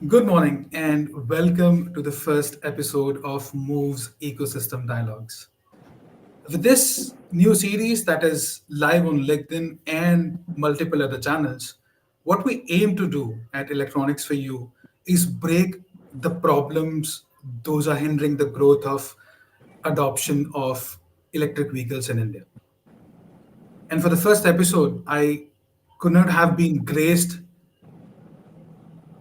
Good morning and welcome to the first episode of Move's Ecosystem Dialogues. With this new series that is live on LinkedIn and multiple other channels, what we aim to do at Electronics for You is break the problems those are hindering the growth of adoption of electric vehicles in India. And for the first episode, I could not have been graced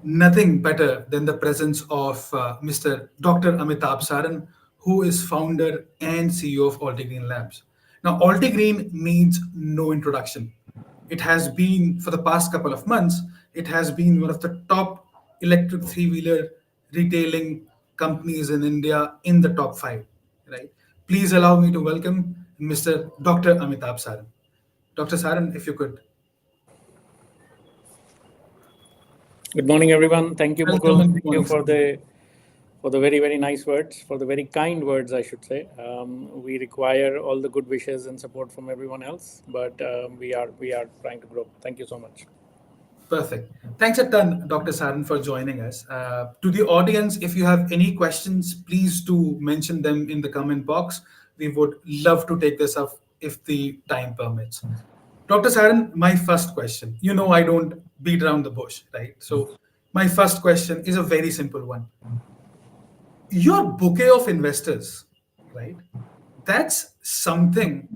nothing better than the presence of Mr. Dr. Amitabh Saran, who is founder and CEO of Altigreen Labs. Now, Altigreen needs no introduction. It has been, for the past couple of months, it has been one of the top electric three-wheeler retailing companies in India in the top five. Right? Please allow me to welcome Mr. Dr. Amitabh Saran. Dr. Saran, if you could Good morning, everyone. Thank you, welcome Mukul. and good Thank you morning, sir. for the very nice words, for the very kind words, I should say. We require all the good wishes and support from everyone else, but we are trying to grow. Thank you so much. Perfect. Thanks a ton, Dr. Saran, for joining us. To the audience, if you have any questions, please do mention them in the comment box. We would love to take this up if the time permits. Dr. Saran, my first question. You know, I don't beat around the bush, right? So, my first question is a very simple one. Your bouquet of investors, right? That's something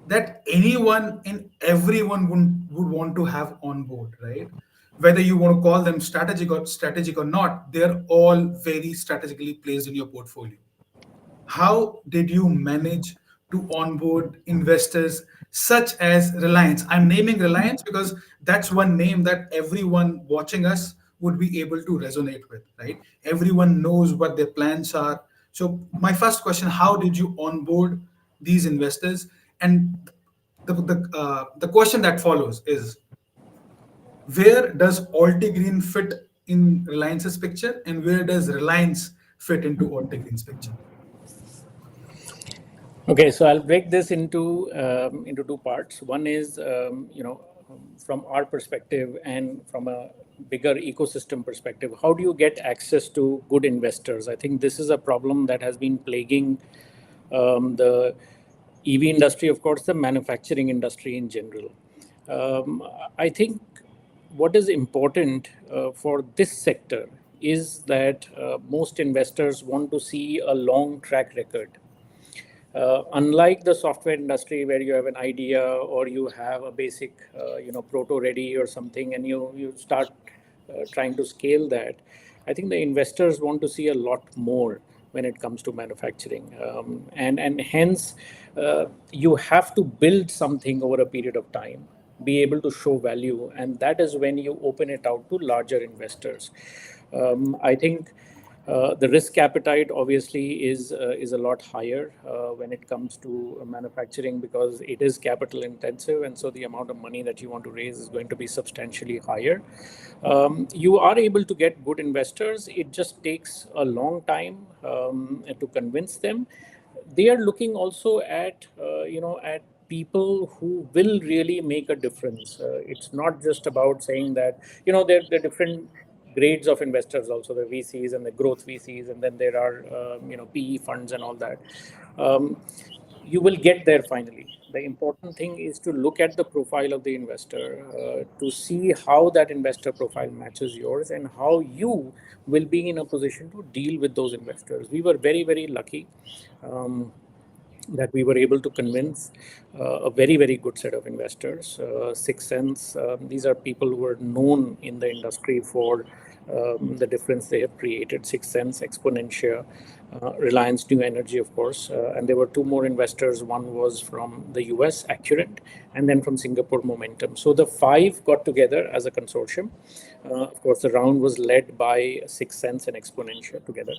that anyone and everyone would want to have on board, right? Whether you want to call them strategic or not, they're all very strategically placed in your portfolio. How did you manage to onboard investors such as Reliance? I'm naming Reliance because that's one name that everyone watching us would be able to resonate with, right? Everyone knows what their plans are. So, my first question: how did you onboard these investors? And the question that follows is: where does Altigreen fit in Reliance's picture, and where does Reliance fit into Altigreen's picture? Okay, so I'll break this into two parts. One is, from our perspective and from a bigger ecosystem perspective, how do you get access to good investors? I think this is a problem that has been plaguing the EV industry, of course, the manufacturing industry in general. Um, I think what is important for this sector is that most investors want to see a long track record. Unlike the software industry where you have an idea or you have a basic, proto ready or something, and you start trying to scale that, I think the investors want to see a lot more when it comes to manufacturing, and hence you have to build something over a period of time, be able to show value, and that is when you open it out to larger investors. I think the risk appetite obviously is a lot higher when it comes to manufacturing because it is capital intensive, and so the amount of money that you want to raise is going to be substantially higher. You are able to get good investors. It just takes a long time to convince them. They are looking also at people who will really make a difference. It's not just about saying that there are different grades of investors also, the VCs and the growth VCs, and then there are PE funds and all that. Um, you will get there finally. The important thing is to look at the profile of the investor, to see how that investor profile matches yours and how you will be in a position to deal with those investors. We were very lucky. Um, that we were able to convince a very good set of investors. Six Sense, these are people who are known in the industry for the difference they have created. Six Sense, Exponentia, Reliance New Energy, of course, and there were two more investors. One was from the US, Accurate, and then from Singapore, Momentum. So the five got together as a consortium. Of course, the round was led by Six Sense and Exponentia together.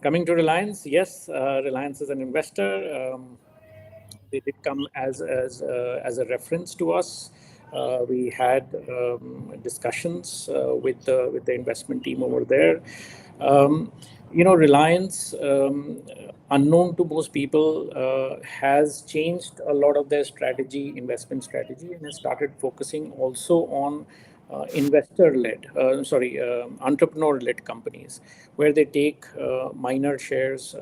Coming to Reliance, yes, Reliance is an investor. They did come as a reference to us. We had discussions with the investment team over there. Reliance, unknown to most people, has changed a lot of their investment strategy, and has started focusing also on investor-led, entrepreneur-led companies, where they take minor shares,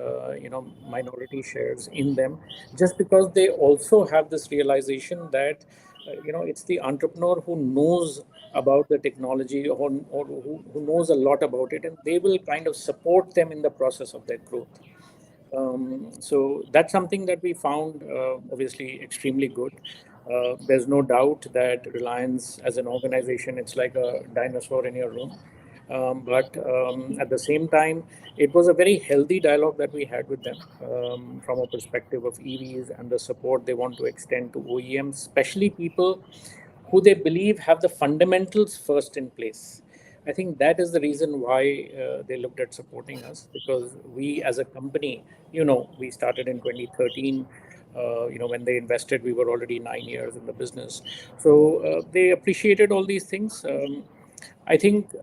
minority shares in them, just because they also have this realization that, it's the entrepreneur who knows about the technology, or who knows a lot about it, and they will kind of support them in the process of their growth. So that's something that we found obviously extremely good. There's no doubt that Reliance as an organization, it's like a dinosaur in your room. But at the same time, it was a very healthy dialogue that we had with them, from a perspective of EVs and the support they want to extend to OEMs, especially people who they believe have the fundamentals first in place. I think that is the reason why they looked at supporting us, because we as a company, we started in 2013. When they invested, we were already 9 years in the business. So they appreciated all these things. I think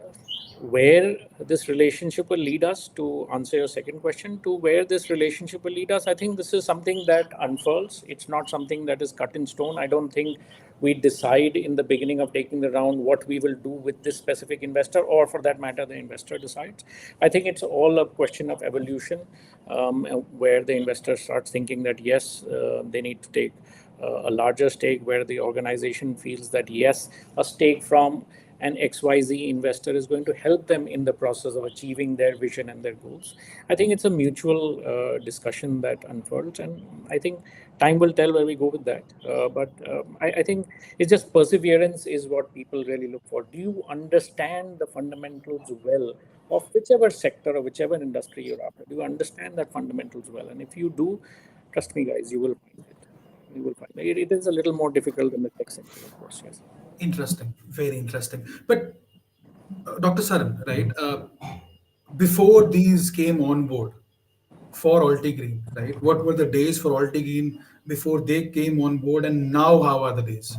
where this relationship will lead us, to answer your second question, to where this relationship will lead us, I think this is something that unfurls. It's not something that is cut in stone. I don't think we decide in the beginning of taking the round what we will do with this specific investor, or for that matter, the investor decides. I think it's all a question of evolution, where the investor starts thinking that, yes, they need to take a larger stake, where the organization feels that, yes, a stake from an XYZ investor is going to help them in the process of achieving their vision and their goals. I think it's a mutual discussion that unfolds, and I think time will tell where we go with that. But I think it's just perseverance is what people really look for. Do you understand the fundamentals well of whichever sector or whichever industry you're after? Do you understand that fundamentals well? And if you do, trust me, guys, you will find it. You will find it. It is a little more difficult in the tech sector, of course. Yes. Interesting, very interesting. But Dr. Saran, right? Before these came on board for Altigreen, right? What were the days for Altigreen before they came on board, and now how are the days?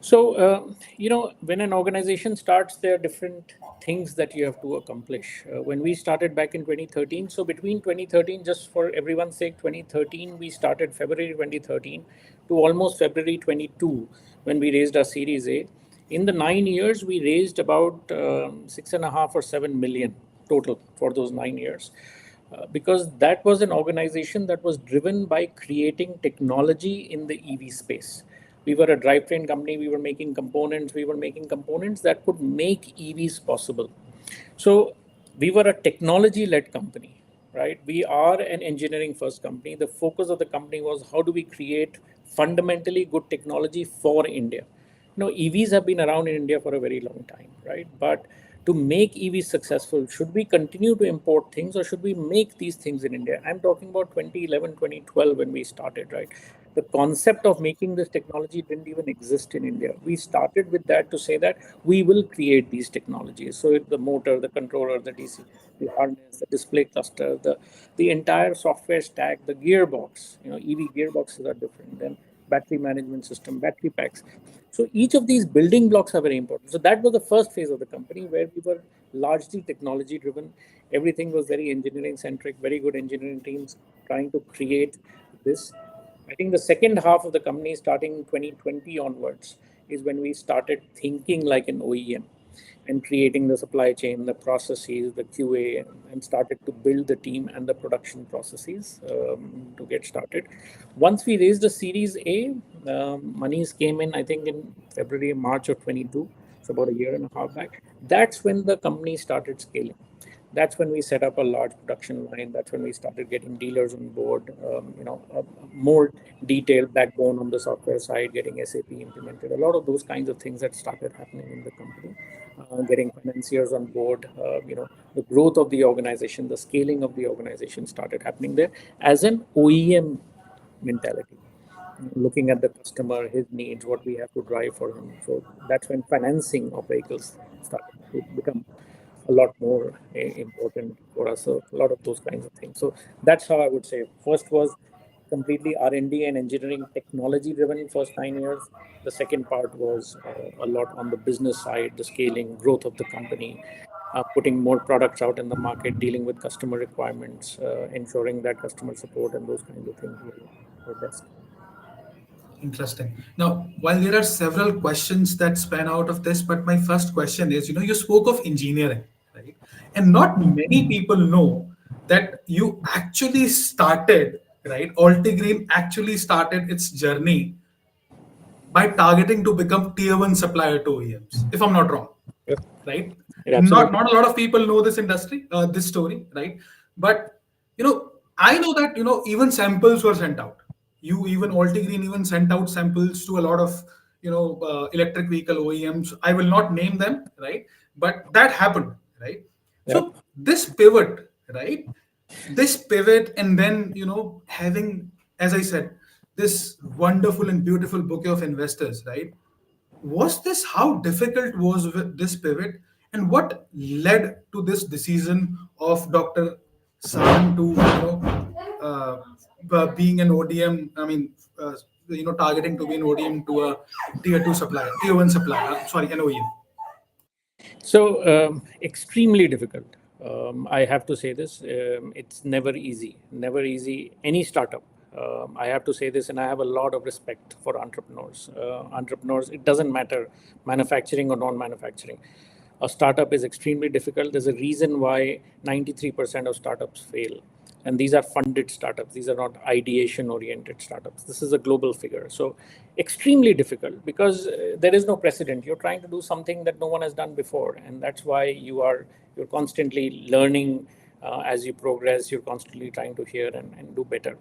So, when an organization starts, there are different things that you have to accomplish. When we started back in 2013, so between 2013, just for everyone's sake, 2013, we started February 2013 to almost February 22 when we raised our Series A. In the 9 years, we raised about 6.5 or 7 million total for those 9 years, because that was an organization that was driven by creating technology in the EV space. We were a drivetrain company. We were making components. We were making components that could make EVs possible. So we were a technology-led company, right? We are an engineering-first company. The focus of the company was, how do we create fundamentally good technology for India? EVs have been around in India for a very long time, right? But to make EVs successful, should we continue to import things, or should we make these things in India? I'm talking about 2011, 2012 when we started, right? The concept of making this technology didn't even exist in India. We started with that to say that we will create these technologies. So the motor, the controller, the DC, the harness, the display cluster, the entire software stack, the gearbox. EV gearboxes are different than battery management system, battery packs. So each of these building blocks are very important. So that was the first phase of the company, where we were largely technology driven. Everything was very engineering centric, very good engineering teams trying to create this. I think the second half of the company, starting 2020 onwards, is when we started thinking like an OEM and creating the supply chain, the processes, the QA, and started to build the team and the production processes to get started. Once we raised the Series A, monies came in, I think, in February, March of 22, so about a year and a half back. That's when the company started scaling. That's when we set up a large production line. That's when we started getting dealers on board, a more detailed backbone on the software side, getting SAP implemented, a lot of those kinds of things that started happening in the company, getting financiers on board, the growth of the organization, the scaling of the organization started happening there as an OEM mentality, looking at the customer, his needs, what we have to drive for him. So that's when financing of vehicles started to become a lot more important for us. So a lot of those kinds of things. So that's how I would say. First was completely R&D and engineering technology driven first 9 years. The second part was a lot on the business side, the scaling, growth of the company, putting more products out in the market, dealing with customer requirements, ensuring that customer support and those kinds of things were best. Interesting. Now, while there are several questions that span out of this, but my first question is, you spoke of engineering, right? And not many people know that you actually started, right? Altigreen actually started its journey by targeting to become tier one supplier to OEMs, if I'm not wrong, Yep. right? Yeah, Not absolutely. not a lot of people know this industry, this story, right? But I know that even samples were sent out. You even Altigreen even sent out samples to a lot of electric vehicle OEMs. I will not name them, right? But that happened, right? Yep. So this pivot, right? This pivot, and then having, as I said, this wonderful and beautiful bouquet of investors, right? Was this how difficult was this pivot, and what led to this decision of Dr. Saran to being an ODM? I mean, targeting to be an ODM to a tier two supplier, tier one supplier. Sorry, an OEM. So, extremely difficult. I have to say this. It's never easy. Never easy. Any startup. I have to say this, and I have a lot of respect for entrepreneurs. Entrepreneurs, it doesn't matter manufacturing or non-manufacturing. A startup is extremely difficult. There's a reason why 93% of startups fail. And these are funded startups. These are not ideation oriented startups. This is a global figure. So extremely difficult because there is no precedent. You're trying to do something that no one has done before. And that's why you're constantly learning as you progress. You're constantly trying to hear and do better.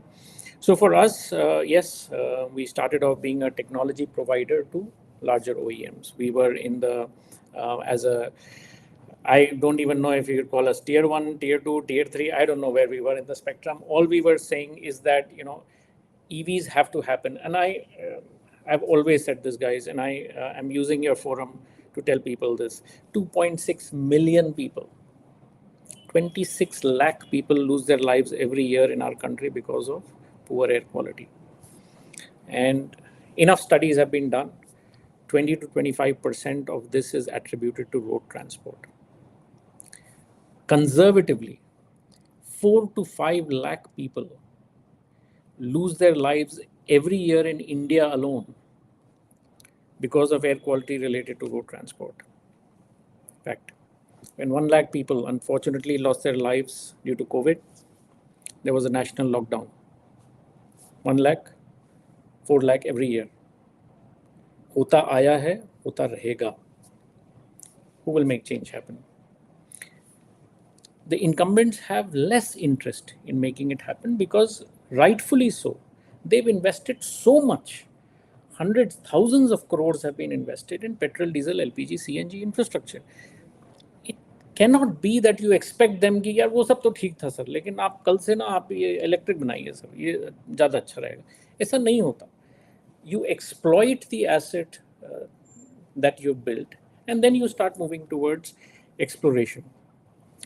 So for us, yes, we started off being a technology provider to larger OEMs. We were in the as a I don't even know if you could call us tier one, tier two, tier three. I don't know where we were in the spectrum. All we were saying is that EVs have to happen, and I've always said this, guys, and I am using your forum to tell people this: 2.6 million people, 26 lakh people lose their lives every year in our country because of poor air quality, and enough studies have been done. 20 to 25% of this is attributed to road transport. Conservatively, 4 to 5 lakh people lose their lives every year in India alone because of air quality related to road transport. In fact, when 1 lakh people unfortunately lost their lives due to COVID, there was a national lockdown. 1 lakh, 4 lakh every year. होता आया है, होता रहेगा. Who will make change happen? The incumbents have less interest in making it happen because rightfully so. They've invested so much. Hundreds, thousands of crores have been invested in petrol, diesel, LPG, CNG infrastructure. It cannot be that you expect them कि यार वो सब तो ठीक था sir, लेकिन आप कल से ना आप ये इलेक्ट्रिक बनाइए सर, ये ज़्यादा अच्छा रहेगा. ऐसा नहीं होता. You exploit the asset that you've built, and then you start moving towards exploration.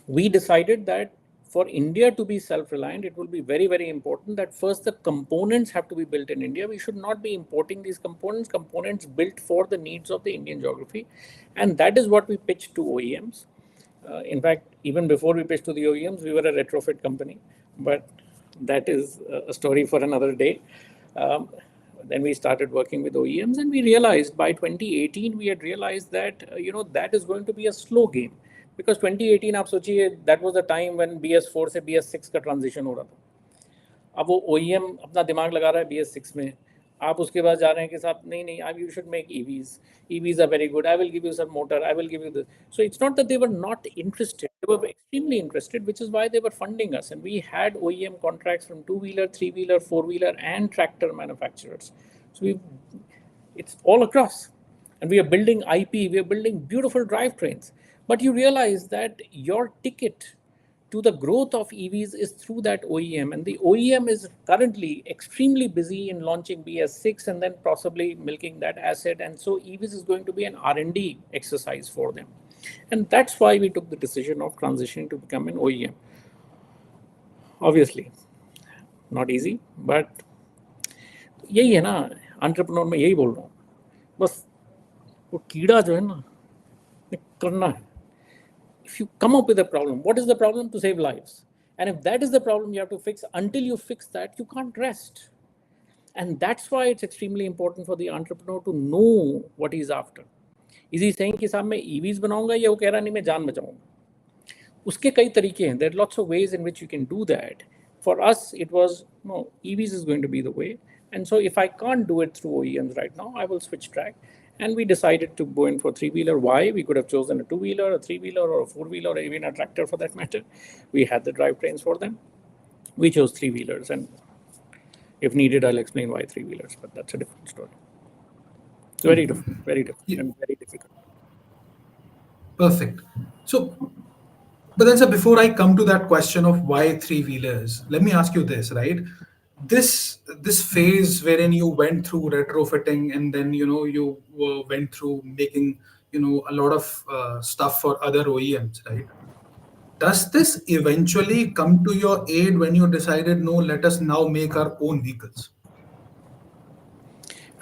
We decided that for India to be self-reliant, it will be very, very important that first the components have to be built in India. We should not be importing these components built for the needs of the Indian geography. And that is what we pitched to OEMs. In fact, even before we pitched to the OEMs, we were a retrofit company, but that is a story for another day. Um, then we started working with OEMs, and we realized by 2018 we had realized that that is going to be a slow game because 2018 आप सोचिए that was the time when BS4 से BS6 का transition हो रहा था. अब वो OEM अपना दिमाग लगा रहा है BS6 में, आप उसके बाद जा रहे हैं कि साहब नहीं नहीं you should make EVs are very good, I will give you some motor, I will give you this. So it's not that they were not interested, they were extremely interested, which is why they were funding us, and we had OEM contracts from two-wheeler, three-wheeler, four-wheeler and tractor manufacturers. So it's all across, and we are building IP, we are building beautiful drivetrains, but you realize that your ticket to the growth of EVs is through that OEM, and the OEM is currently extremely busy in launching BS6 and then possibly milking that asset, and so EVs is going to be an R&D exercise for them, and that's why we took the decision of transitioning to become an OEM. Obviously, not easy, but यही है ना, entrepreneur में यही बोल रहा हूँ, बस वो कीड़ा जो है ना करना है. If you come up with a problem, what is the problem? To save lives. And if that is the problem you have to fix, until you fix that, you can't rest. And that's why it's extremely important for the entrepreneur to know what he's after. Is he saying कि साहब मैं EVs बनाऊंगा, या वो कह रहा नहीं मैं जान बचाऊंगा? उसके कई तरीके हैं. There are lots of ways in which you can do that. For us, it was no, EVs is going to be the way. And so if I can't do it through OEMs right now, I will switch track. And we decided to go in for three-wheeler. Why? We could have chosen a two-wheeler, a three-wheeler, or a four-wheeler, or even a tractor for that matter. We had the drivetrains for them. We chose three-wheelers, and if needed, I'll explain why three-wheelers, but that's a different story. Very different, Yeah, and very difficult. perfect. So, but then, sir, before I come to that question of why three wheelers, let me ask you this, right? This phase wherein you went through retrofitting, and then you went through making a lot of stuff for other OEMs, right? Does this eventually come to your aid when you decided, no, let us now make our own vehicles?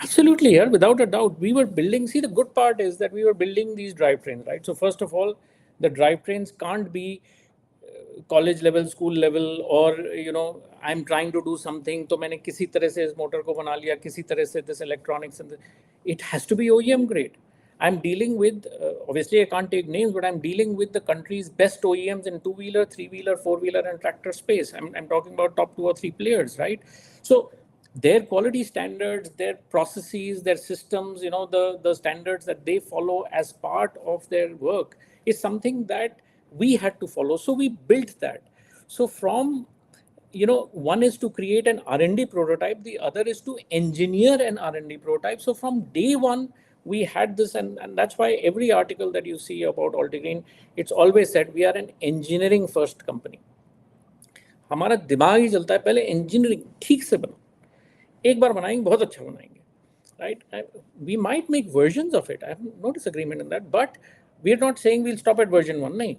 Absolutely, yeah, without a doubt. We were building, see, the good part is that we were building these drivetrains, right? So, first of all, the drivetrains can't be college level school level और I am trying to do something, तो मैंने किसी तरह से इस motor को बना लिया, किसी तरह से this electronics. It has to be OEM grade. I'm dealing with, obviously I can't take names, but I'm dealing with the country's best OEMs in two-wheeler, three-wheeler, four-wheeler, and tractor space. I'm talking about top 2 or 3 players, right? So their quality standards, their processes, their systems, the standards that they follow as part of their work is something that we had to follow. So we built that. So from, one is to create an R&D prototype, the other is to engineer an R&D prototype. So from day one, we had this, and that's why every article that you see about Altigreen, it's always said we are an engineering first company. हमारा दिमाग ही चलता है पहले engineering ठीक से बनो, एक बार बनाएंगे बहुत अच्छा बनाएंगे, right? We might make versions of it. I have no disagreement in that, but we are not saying we'll stop at version 1, nahin,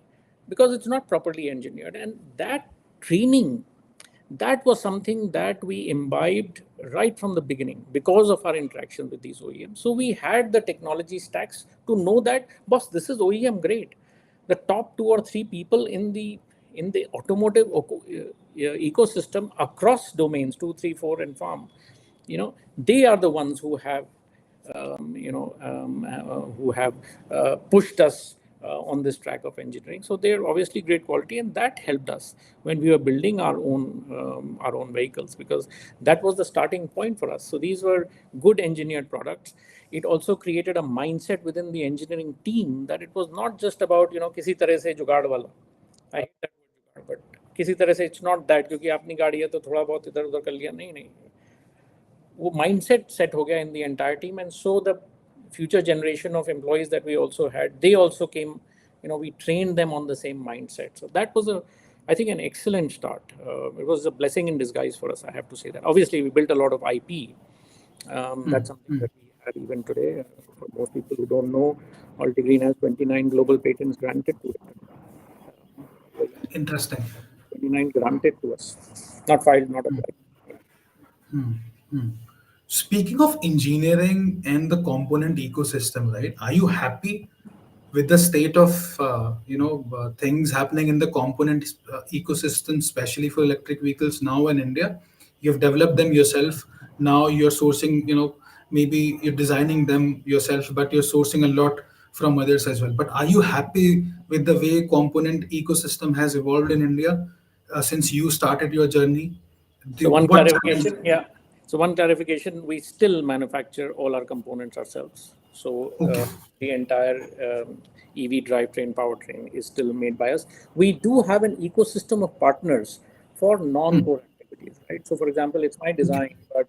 because it's not properly engineered. And that training, that was something that we imbibed right from the beginning because of our interaction with these OEMs. So we had the technology stacks to know that, boss, this is OEM grade. The top 2 or 3 people in the automotive ecosystem across domains, 2, 3, 4, and farm, they are the ones who have pushed us on this track of engineering. So they're obviously great quality, and that helped us when we were building our own vehicles, because that was the starting point for us. So these were good engineered products. It also created a mindset within the engineering team that it was not just about किसी तरह से जुगाड़ वाला. I hate that word जुगाड़, but किसी तरह से it's not that क्योंकि आपनी गाड़ी है तो थोड़ा बहुत इधर उधर कर लिया, नहीं. वो mindset set हो गया in the entire team, and so the future generation of employees that we also had, they also came, we trained them on the same mindset. So that was I think an excellent start. It was a blessing in disguise for us, I have to say that. Obviously we built a lot of IP. That's something that we have even today. For most people who don't know, Altigreen has 29 global patents granted to it. Interesting. 29 granted to us, not filed, not applied. Speaking of engineering and the component ecosystem, right? Are you happy with the state of things happening in the component ecosystem, especially for electric vehicles now in India? You've developed them yourself. Now you're sourcing. Maybe you're designing them yourself, but you're sourcing a lot from others as well. But are you happy with the way component ecosystem has evolved in India since you started your journey? So one What challenge? clarification, yeah. So one clarification, we still manufacture all our components ourselves. So Okay. the entire EV drivetrain, powertrain is still made by us. We do have an ecosystem of partners for non-core activities, right? So for example, it's my Okay. design, but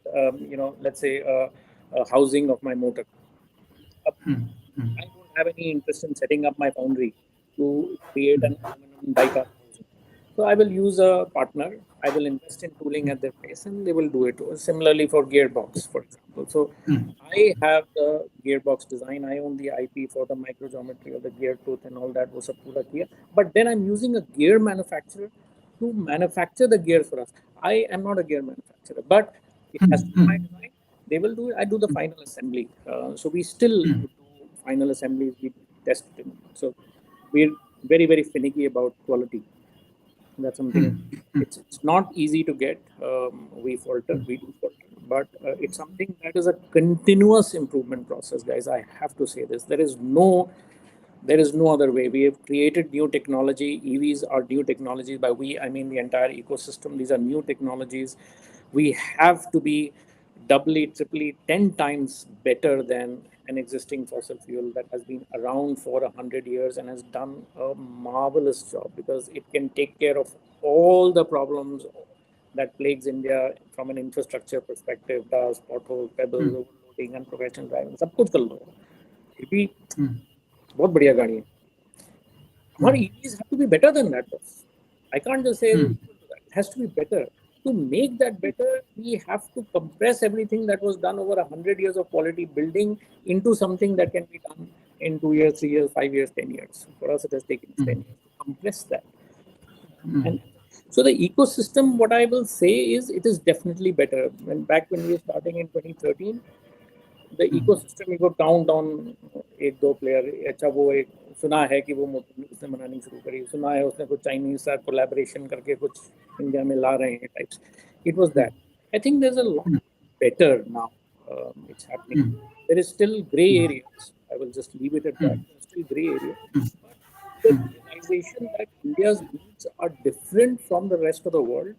let's say a housing of my motor. I don't have any interest in setting up my foundry to create an aluminum die-cast housing. So I will use a partner. I will invest in tooling at their place, and they will do it. Similarly for gearbox, for example. So I have the gearbox design. I own the IP for the microgeometry of the gear tooth and all that. वो सब पूरा किया. But then I'm using a gear manufacturer to manufacture the gears for us. I am not a gear manufacturer, but it has to be my design. They will do it. I do the final assembly. So we still do final assemblies. We test it. So we're very, very finicky about quality. That's something. It's not easy to get. We falter. We do falter. but it's something that is a continuous improvement process, guys. I have to say this. There is no other way. We have created new technology. EVs are new technologies. By we, I mean the entire ecosystem. These are new technologies. We have to be doubly, triply, 10 times better than an existing fossil fuel that has been around for 100 years and has done a marvelous job, because it can take care of all the problems that plagues India from an infrastructure perspective. Dust, potholes, pebbles, overloading, unprofessional driving, सब कुछ कर लो यार. ये भी बहुत बढ़िया गाड़ी है. Our EVs have to be better than that, boss. I can't just say equal to that. It has to be better. To make that better, we have to compress everything that was done over 100 years of quality building into something that can be done in 2 years, 3 years, 5 years, 10 years. For us, it has taken us 10 years to compress that. And so the ecosystem, what I will say is, it is definitely better. When we were starting in 2013, the ecosystem you could count on एक दो player. अच्छा, वो एक सुना है कि वो motor उसने बनानी शुरू करी, सुना है उसने कुछ चाइनीज सा कोलैबोरेशन करके कुछ इंडिया में ला रहे हैं types. It was that. I think there's a lot better now. It's happening. There is still gray areas. I will just leave it at that. There's still gray areas. The realization that India's needs are different from the rest of the world.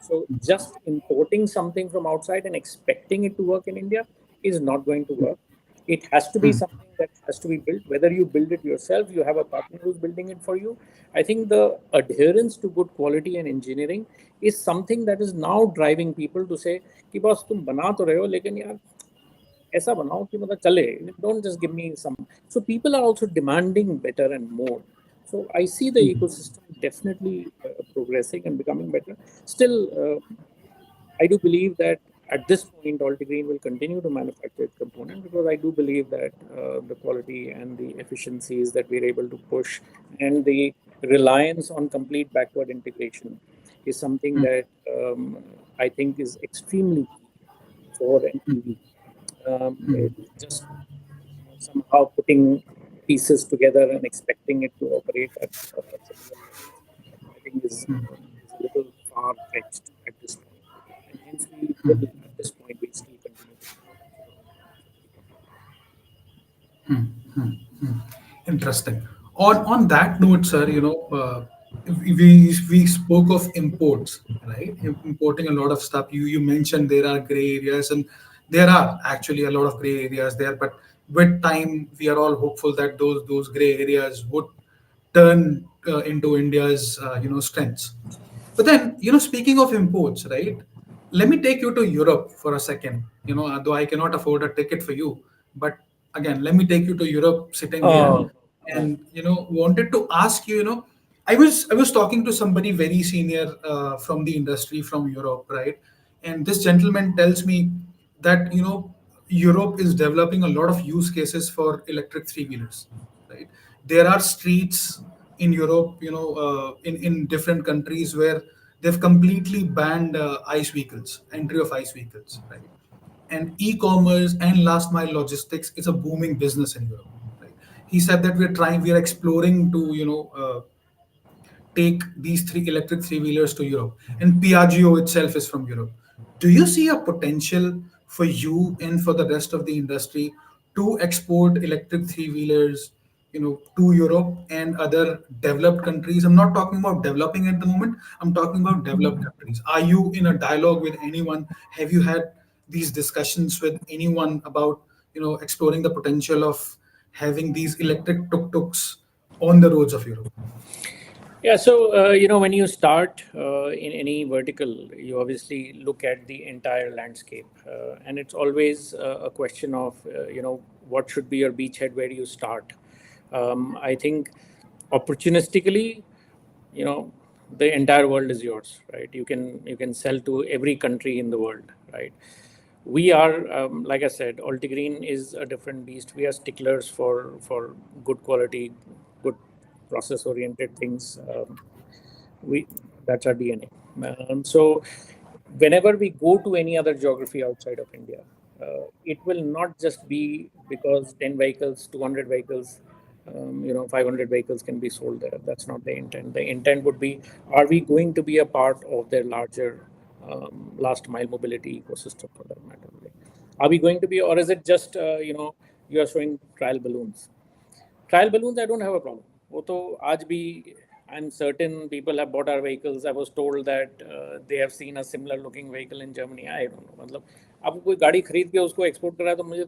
So just importing something from outside and expecting it to work in India is not going to work. It has to be something that has to be built. Whether you build it yourself, you have a partner who's building it for you. I think the adherence to good quality and engineering is something that is now driving people to say कि बस तुम बना तो रहे हो, लेकिन यार ऐसा बनाओ कि मतलब चले. Don't just give me some. So people are also demanding better and more. So I see the ecosystem definitely progressing and becoming better. Still, I do believe that at this point, Altigreen will continue to manufacture its component, because I do believe that the quality and the efficiencies that we're able to push, and the reliance on complete backward integration, is something that I think is extremely key for an EV. It's just somehow putting pieces together and expecting it to operate at similar levels, I think is a little far fetched at this point. And hence we will, at this point, we still continue to manufacture our own Interesting. On that note, sir, we spoke of imports, right? Importing a lot of stuff. You mentioned there are gray areas, and there are actually a lot of gray areas there. But with time, we are all hopeful that those gray areas would turn into India's strengths. But then, speaking of imports, right? Let me take you to Europe for a second. Though I cannot afford a ticket for you, but again, let me take you to Europe, sitting here, Oh, no. and wanted to ask you. I was talking to somebody very senior from the industry from Europe, right? And this gentleman tells me that Europe is developing a lot of use cases for electric three wheelers, right? There are streets in Europe, in different countries where they've completely banned ICE vehicles, entry of ICE vehicles, right? And e-commerce and last mile logistics is a booming business in Europe, right? He said that we are exploring to, take these three electric three wheelers to Europe, and Piaggio itself is from Europe. Do you see a potential for you and for the rest of the industry to export electric three wheelers, to Europe and other developed countries? I'm not talking about developing at the moment. I'm talking about developed countries. Are you in a dialogue with anyone? Have you had these discussions with anyone about exploring the potential of having these electric tuk-tuks on the roads of Europe? Yeah, so when you start in any vertical, you obviously look at the entire landscape, and it's always a question of what should be your beachhead, where do you start. I think opportunistically, you know, the entire world is yours, right? You can sell to every country in the world, right? We are, like I said, Altigreen is a different beast. We are sticklers for good quality, good process oriented things. We That's our DNA. So whenever we go to any other geography outside of India, it will not just be because 10 vehicles, 200 vehicles, 500 vehicles can be sold there. That's not the intent. The intent would be, are we going to be a part of their larger last mile mobility ecosystem for that matter. Like, are we going to be, or is it just you are showing trial balloons? Trial balloons, I don't have a problem. वो तो आज भी I'm certain people have bought our vehicles. I was told that they have seen a similar looking vehicle in Germany. I don't know. मतलब अब कोई गाड़ी खरीद के उसको एक्सपोर्ट कर रहा है तो मुझे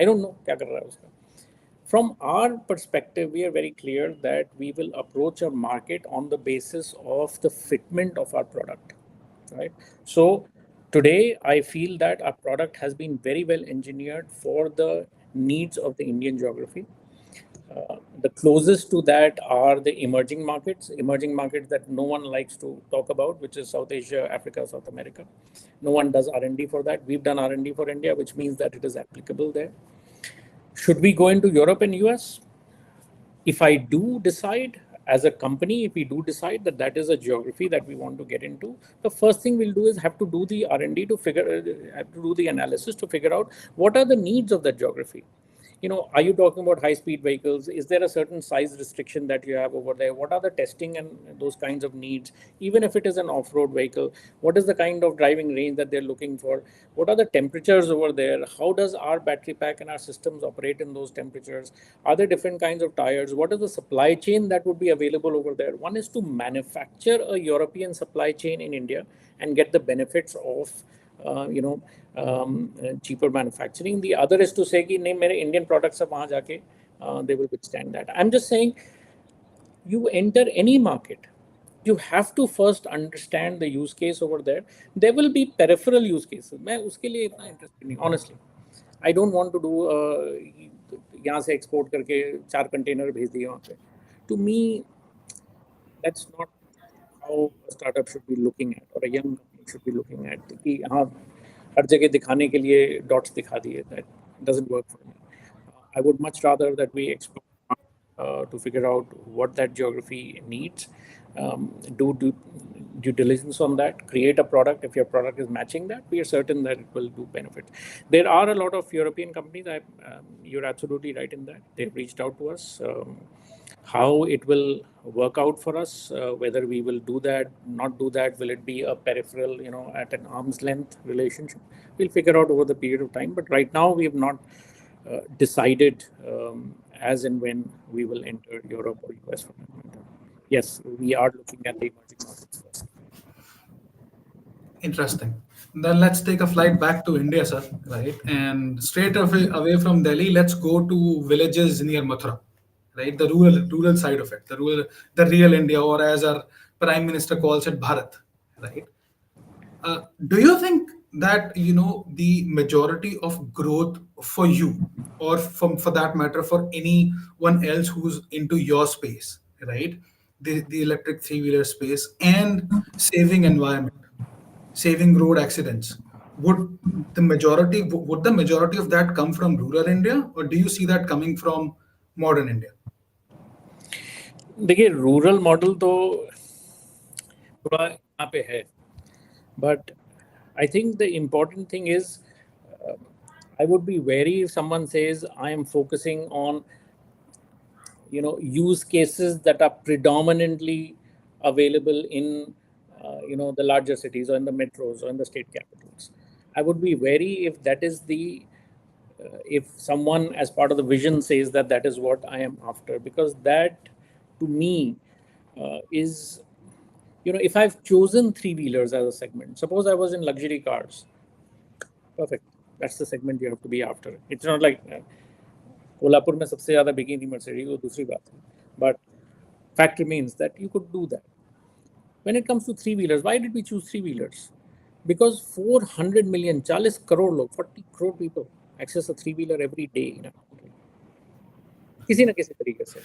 I don't know क्या कर रहा है उसका. From our perspective, we are very clear that we will approach a market on the basis of the fitment of our product, right? So today, I feel that our product has been very well engineered for the needs of the Indian geography. The closest to that are the emerging markets that no one likes to talk about, which is South Asia, Africa, South America. No one does R&D for that. We've done R&D for India, which means that it is applicable there. Should we go into Europe and US? If I do decide as a company, if we do decide that that is a geography that we want to get into, the first thing we'll do is have to do the R&D to have to do the analysis to figure out what are the needs of that geography. Are you talking about high speed vehicles? Is there a certain size restriction that you have over there? What are the testing and those kinds of needs? Even if it is an off-road vehicle, what is the kind of driving range that they're looking for? What are the temperatures over there? How does our battery pack and our systems operate in those temperatures? Are there different kinds of tires? What is the supply chain that would be available over there? One is to manufacture a European supply chain in India and get the benefits of cheaper manufacturing. The other is to say कि नहीं मेरे Indian products अब वहाँ जाके they will withstand that. I'm just saying you enter any market, you have to first understand the use case over there. There will be peripheral use cases. मैं उसके लिए इतना interested नहीं, honestly. I don't want to do यहाँ से export करके 4 container भेज दिए वहाँ पे. To me, that's not how a startup should be looking at or a young company should be looking at कि हाँ हर जगह दिखाने के लिए dots दिखा दिए. That doesn't work for me. I would much rather that we explore to figure out what that geography needs, do due diligence on that, create a product. If your product is matching that, we are certain that it will do benefits. There are a lot of European companies. You're absolutely right in that. They've reached out to us. How it will work out for us, whether we will do that, not do that, will it be a peripheral, at an arm's length relationship? We'll figure out over the period of time. But right now, we have not decided as and when we will enter Europe or US for that matter. Yes, we are looking at the emerging markets first. Interesting. Then let's take a flight back to India, sir, right? And straight away from Delhi, let's go to villages near Mathura, right? The rural side of it, the real India, or as our Prime Minister calls it, Bharat, right? Do you think that the majority of growth for you, or for that matter for anyone else who's into your space, right? The electric three-wheeler space and saving environment, saving road accidents, would the majority of that come from rural India, or do you see that coming from modern India? देखिए rural model तो थोड़ा यहाँ पे है, but I think the important thing is I would be wary if someone says I am focusing on use cases that are predominantly available in the larger cities or in the metros or in the state capitals. I would be wary if that is the if someone as part of the vision says that that is what I am after, because that to me is if I've chosen three-wheelers as a segment, suppose I was in luxury cars, perfect, that's the segment you have to be after. It's not like Kolhapur में सबसे ज़्यादा बिकी थी Mercedes, वो दूसरी बात है, but fact remains that you could do that. When it comes to three-wheelers, why did we choose three-wheelers? Because 400 million, 40 crore लोग, 40 crore people access a three-wheeler every day in a country. किसी ना किसी तरीके से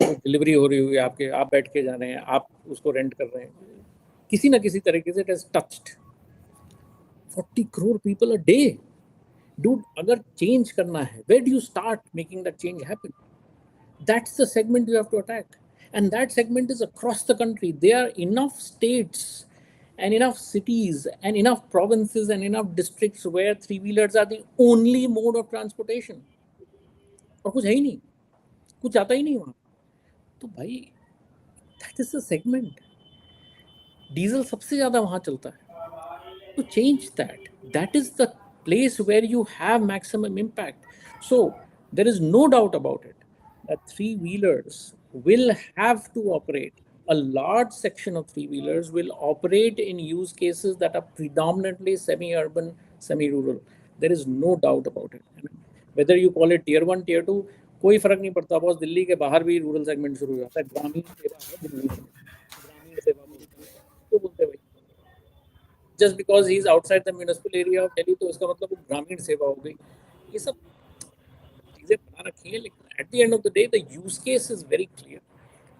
delivery हो रही हुई आपके, आप बैठ के जा रहे हैं, आप उसको रेंट कर रहे हैं, किसी ना किसी तरीके से it has touched 40 crore people a day. Dude, अगर change करना है, where do you start making that change happen? That's the segment you have to attack. And that segment is across the country. There are enough states and enough cities and enough provinces and enough districts where three-wheelers are the only mode of transportation. और कुछ है ही नहीं, कुछ आता ही नहीं वहाँ. तो भाई, that is the segment. Diesel सबसे ज़्यादा वहाँ चलता है. to change that. That is the place where you have maximum impact. So there is no doubt about it that three wheelers will have to operate. A large section of three wheelers will operate in use cases that are predominantly semi urban, semi rural. There is no doubt about it. Whether you call it tier 1, tier 2, कोई फर्क नहीं पड़ता boss. Delhi के बाहर भी rural segment शुरू हो जाता है. ग्रामीण सेवा है दिल्ली में, ग्रामीण सेवा बोलते हैं तो बोलते हैं भाई. Just because he is outside the municipal area of Delhi तो इसका मतलब वो ग्रामीण सेवा हो गई. ये सब चीजें बना रखी हैं, लेकिन at the end of the day the use case is very clear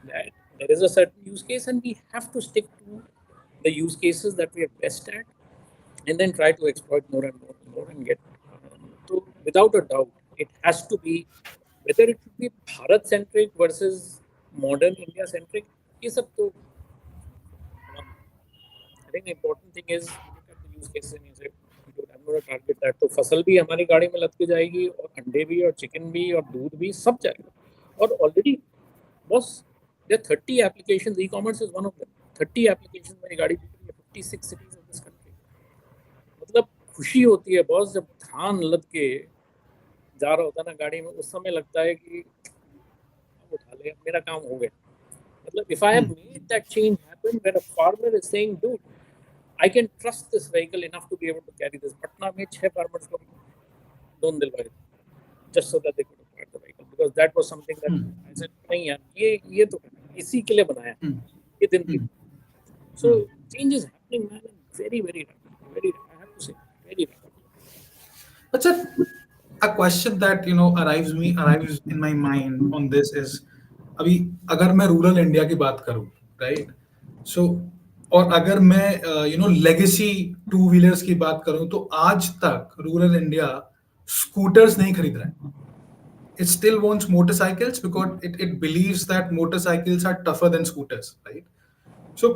that there is a certain use case and we have to stick to the use cases that we are best at and then try to exploit more and more and more and get so without a doubt it has to be whether it should be Bharat centric versus modern India centric. ये सब तो I think the important thing is you look at the use cases and you say dude, I'm going to target that. तो फसल भी हमारी गाड़ी में लद के जाएगी और अंडे भी और चिकन भी और दूध भी सब जाएगा. और ऑलरेडी बस there are 30 applications. E-commerce is one of them. 30 applications मेरी गाड़ी बिक रही है 56 cities of this country. मतलब खुशी होती है बॉस जब धान लद के जा रहा होता है ना गाड़ी में, उस समय लगता है कि उठा ले, मेरा काम हो गया. मतलब if I have made that change happen where a farmer is saying dude I can trust this vehicle enough to be able to carry this. Patna में 6 farmers को loan दिलवाए just so that they could acquire the vehicle because that was something that I said नहीं यार ये तो इसी के लिए बनाया ये दिन की. So change is happening man, very very rapidly, very I have to say very rapidly. Achha, a question that arrives in my mind on this is अभी अगर मैं रूरल इंडिया की बात करूं, राइट, सो और अगर मैं लेगेसी टू व्हीलर्स की बात करूं तो आज तक रूरल इंडिया स्कूटर्स नहीं खरीद रहा है. It still wants motorcycles because it believes that motorcycles are tougher than scooters, right? So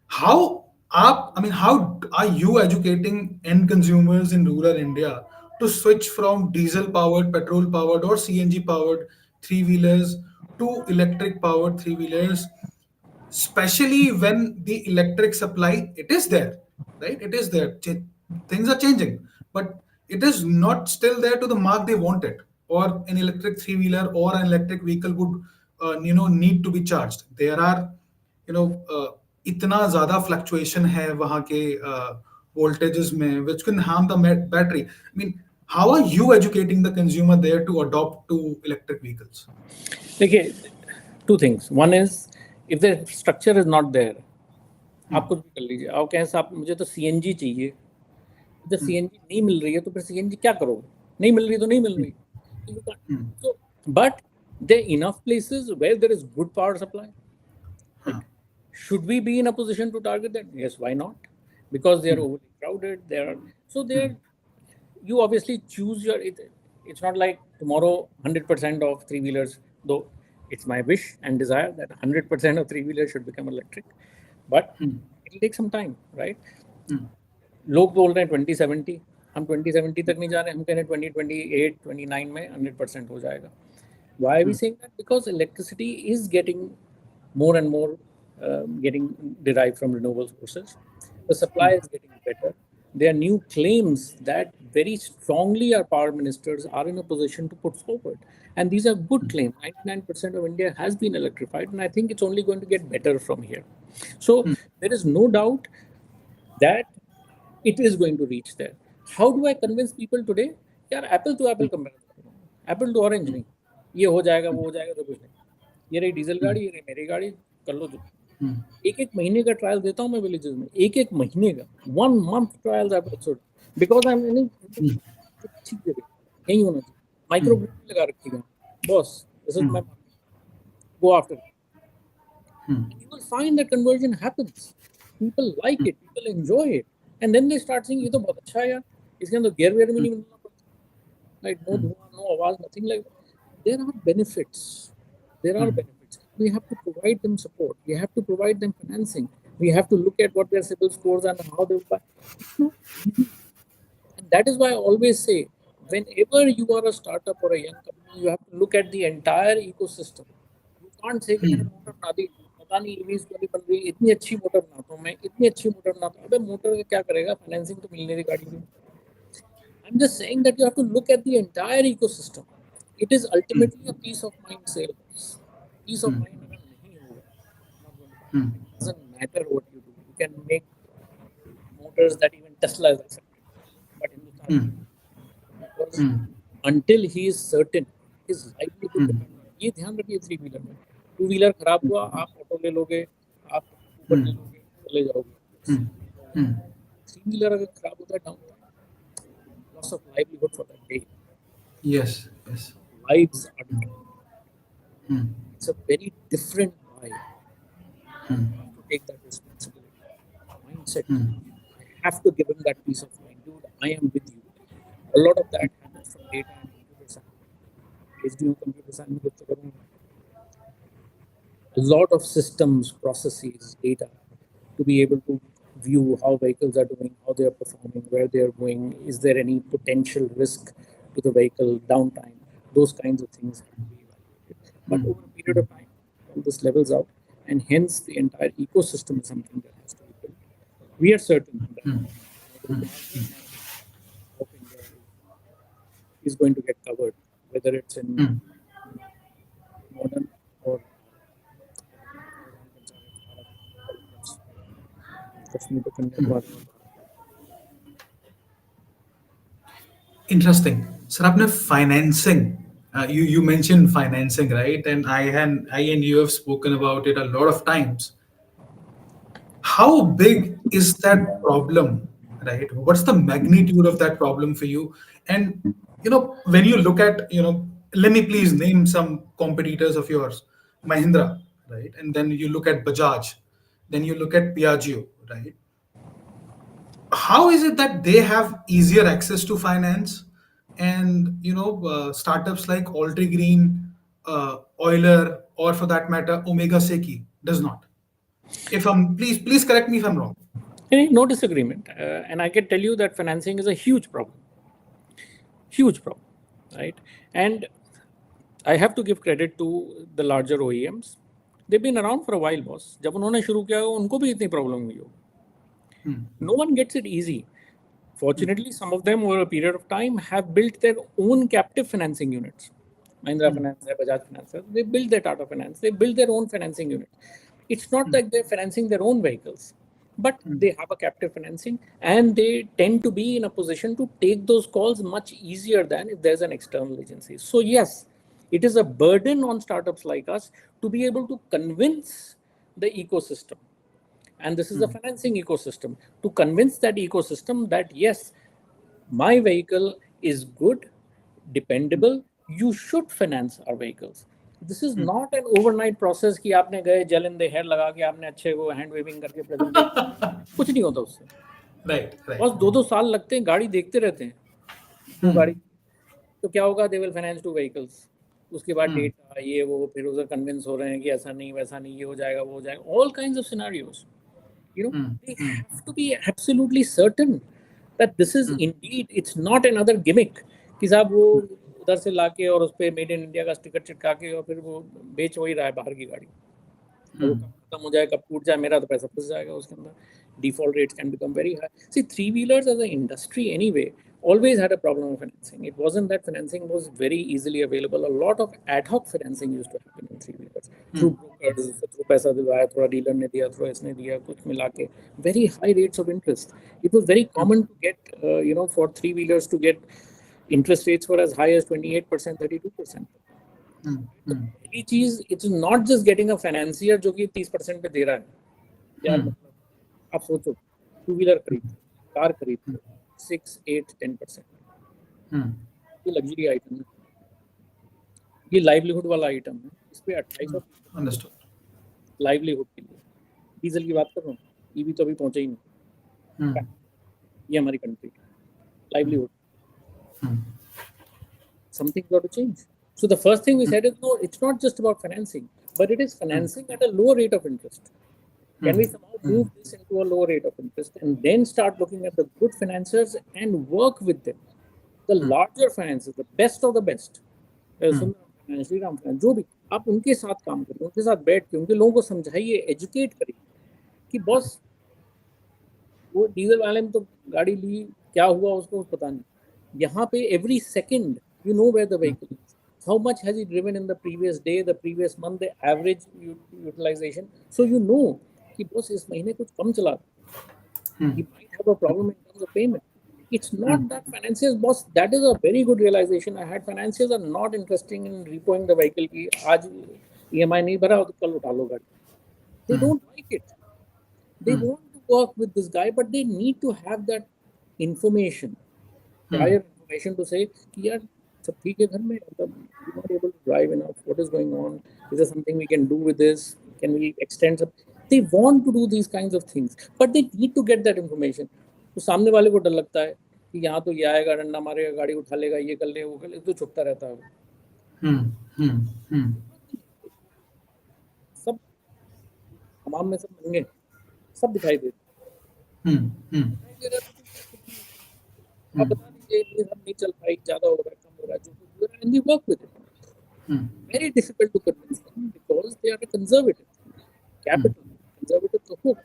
how are you educating end consumers in rural India to switch from diesel powered, petrol powered or CNG powered three wheelers to electric powered three wheelers, especially when the electric supply it is there, right? It is there. Things are changing, but it is not still there to the mark they want it. Or an electric three wheeler or an electric vehicle would need to be charged. There are इतना ज़्यादा fluctuation है वहाँ के voltages में which can harm the battery. I mean, how are you educating the consumer there to adopt to electric vehicles? देखिए, two things. One is if the structure is not there, आप कुछ भी कर लीजिए. आप कहें साहब मुझे तो CNG चाहिए. जब CNG नहीं मिल रही है तो फिर CNG क्या करोगे? नहीं मिल रही तो नहीं मिल रही. You can't. So, but there are enough places where there is good power supply. Like, should we be in a position to target that? Yes, why not? Because they are overly crowded. You obviously choose your. It's not like tomorrow 100% of three wheelers. Though it's my wish and desire that 100% of three wheelers should become electric, but it'll take some time, right? लोग बोल रहे हैं 2070. हम 2070 तक नहीं जा रहे. हम कह रहे हैं 2028, 29 में 100% हो जाएगा. Why are we saying that? Because electricity is getting more and more getting derived from renewable sources. The supply is getting better. There are new claims that very strongly our power ministers are in a position to put forward. And these are good claims. 99% of India has been electrified, and I think it's only going to get better from here. So there is no doubt that it is going to reach there. How do I convince people today? यार apple to apple compare, apple to orange नहीं. ये हो जाएगा वो हो जाएगा तो कुछ नहीं. ये रही डीजल गाड़ी, ये रही मेरी गाड़ी, कर लो जो. एक महीने का ट्रायल देता हूँ मैं विलेजेस में. एक महीने का 1 month trial episode because I am अच्छी जगह यही होना चाहिए. माइक्रो ग्रिड लगा रखी है boss. This is my go after. You will find that conversion happens. People like it, people enjoy it. And then they start saying, ये तो बहुत अच्छा है यार. इसके अंदर गियर वेयर भी नहीं मिलना पड़ता. Like no धुआं, no आवाज, nothing like that. There are benefits. There are benefits. We have to provide them support. We have to provide them financing. We have to look at what their CIBIL scores and how they buy. It's not easy. And that is why I always say, whenever you are a startup or a young company, you have to look at the entire ecosystem. You can't say कि मैंने motor बना दी, पता नहीं EVs क्यों नहीं बन रही, इतनी अच्छी मोटर बनाता हूँ मैं, इतनी अच्छी मोटर बनाता हूँ। अबे मोटर का क्या करेगा, फाइनेंसिंग तो मिलने की गाड़ी में। I'm just saying that you have to look at the entire ecosystem. It is ultimately a peace of mind sale. Peace of mind अगर नहीं होगा, not going to buy. It doesn't matter what you do. You can make motors that even Tesla is accepting, but Hindustan will not, because until he is certain his livelihood depends on it. ये ध्यान रखिए, three wheeler में two wheeler खराब हुआ, आप auto ले लोगे, आप ऊबर ले लोगे, चले जाओगे, थ्री व्हीलर अगर खराब होता है, down time, loss of livelihood for that day, Yes, yes. lives are dependent. It's a very different buy. You have to take that responsibility, mindset change. I have to give him that peace of mind, dude. I am with you. A lot of that happens from data and computer science. PhD on computer science, a lot of systems, processes, data to be able to view how vehicles are doing, how they are performing, where they are going, is there any potential risk to the vehicle, downtime, those kinds of things have to be evaluated. But over a period of time, all this levels out, and hence the entire ecosystem is something that has to be built. We are certain that the larger market of India is going to get covered, whether it's in modern or थोड़ा जान panchayat Bharat developers Kashmir to Kanyakumari और Bharat. Interesting. Sir, आपने financing. You mentioned financing, right? And I and you have spoken about it a lot of times. How big is that problem, right? What's the magnitude of that problem for you? And when you look at, let me please name some competitors of yours, Mahindra, right? And then you look at Bajaj, then you look at Piaggio, right? How is it that they have easier access to finance, and startups like Altigreen, Euler, or for that matter Omega Seki does not? If I'm please correct me if I'm wrong. No disagreement, and I can tell you that financing is a huge problem, right? And I have to give credit to the larger OEMs. They've been around for a while, boss. जब उन्होंने शुरू किया उनको भी इतनी problem हुई हो. No one gets it easy. Fortunately, some of them over a period of time have built their own captive financing units. Mahindra Finance, Bajaj Finance, they build their Tata Finance, they build their own financing units. It's not like they're financing their own vehicles, but they have a captive financing, and they tend to be in a position to take those calls much easier than if there's an external agency. So yes, it is a burden on startups like us to be able to convince the ecosystem, and this is a financing ecosystem, to convince that ecosystem that yes, my vehicle is good, dependable, you should finance our vehicles. This is not an overnight process कि आपने गए jail in the hair लगा के आपने अच्छे वो hand waving करके presentation, कुछ नहीं होता उससे. Right, right. बस 2-2 साल लगते हैं, गाड़ी देखते रहते हैं, दो गाड़ी, तो क्या होगा, दे विल फाइनेंस 2 व्हीकल्स. उसके बाद डेटा ये वो, फिर उधर कन्विंस हो रहे हैं कि ऐसा नहीं वैसा नहीं, ये हो जाएगा वो हो जाएगा, all kinds of scenarios. They have to be absolutely certain that this is indeed, it's not another gimmick कि साहब वो उधर से लाके और उस पे मेड इन इंडिया का स्टिकर चिपका के और फिर वो बेच वही रहा है बाहर की गाड़ी. वो कब खत्म हो जाए, कब टूट जाए, मेरा तो पैसा फंस जाएगा उसके अंदर. Default rates can become very high. See, three-wheelers as an industry anyway always had a problem of financing. It wasn't that financing was very easily available. A lot of ad hoc financing used to happen in three-wheelers through brokers, through पैसा दिलवाया, थोड़ा dealer ने दिया, थोड़ा इसने दिया, कुछ मिला के, very high rates of interest. It was very common to get, for three-wheelers to get interest rates were as high as 28%, 32%. तो पहली चीज, it's not just getting a financier जो कि 30% पे दे रहा है. यार मतलब आप सोचो, टू व्हीलर खरीदते हो, कार खरीदते हो, 6, 8, 10%, ये लग्जरी आइटम है, ये लाइवलीहुड वाला आइटम है, इस पे 28% Understood. लाइवलीहुड के लिए. डीजल की बात कर रहा हूँ, ईवी तो अभी पहुंचे ही नहीं. ये हमारी country livelihood. Something got to change. So the first thing we said is, no, it's not just about financing, but it is financing at a lower rate of interest. Can we somehow move this into a lower rate of interest and then start looking at the good financiers and work with them? The larger financiers, the best of the best, Sundaram Finance, Shriram Finance, जो भी, आप उनके साथ काम करिए, उनके साथ बैठ के उनके लोगों को समझाइए, एजुकेट करिए कि बॉस वो डीजल वाले में तो गाड़ी ली, क्या हुआ उसको पता नहीं। यहाँ पे every second you know where the vehicle is, how much has he driven in the previous day, the previous month, the average utilization, so you know कि बॉस इस महीने कुछ कम चला, he might have a problem in terms of payment. It's not that financiers, boss, that is a very good realization I had. Financiers are not interested in repoing the vehicle ki aaj EMI nahi bhara to kal utha lo gaadi. They don't like it. They want to work with this guy, but they need to have that information, prior information to say कि यार सब ठीक है घर में, मतलब you're not able to drive enough, what is going on, is there something we can do with this, can we extend some, they want to do these kinds of things, but they need to get that information. तो सामने वाले को डर लगता है कि यहाँ तो ये आएगा, डंडा मारेगा, गाड़ी उठा लेगा, ये कर ले, वो कर ले, तो छुपता रहता है वो। सब हमाम में सब महंगे, सब दिखाई दे रहा है, आप बता दीजिए ये सब नहीं चल पाई, ज्यादा हो रहा है, कम हो रहा है, जो कुछ हो रहा है, and we work with it. Very difficult to convince them because they are conservative. Capital, conservative to hook.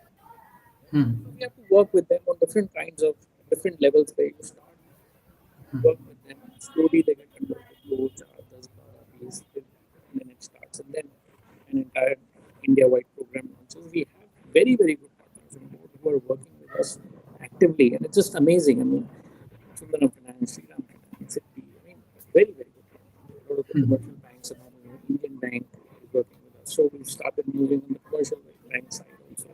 So we have to work with them on different kinds of different levels where you start work with them. Slowly they get converted to 4, 10, 12 piece, and then it starts, and then an entire India-wide program launches. We have very, very good partners on board who are working with us actively, and it's just amazing. I mean, Sundaram Finance, Sriram Finance, City, I mean, very, very good. A lot of the commercial banks and all, Indian Bank is working with us. So we've started moving on the commercial bank side also.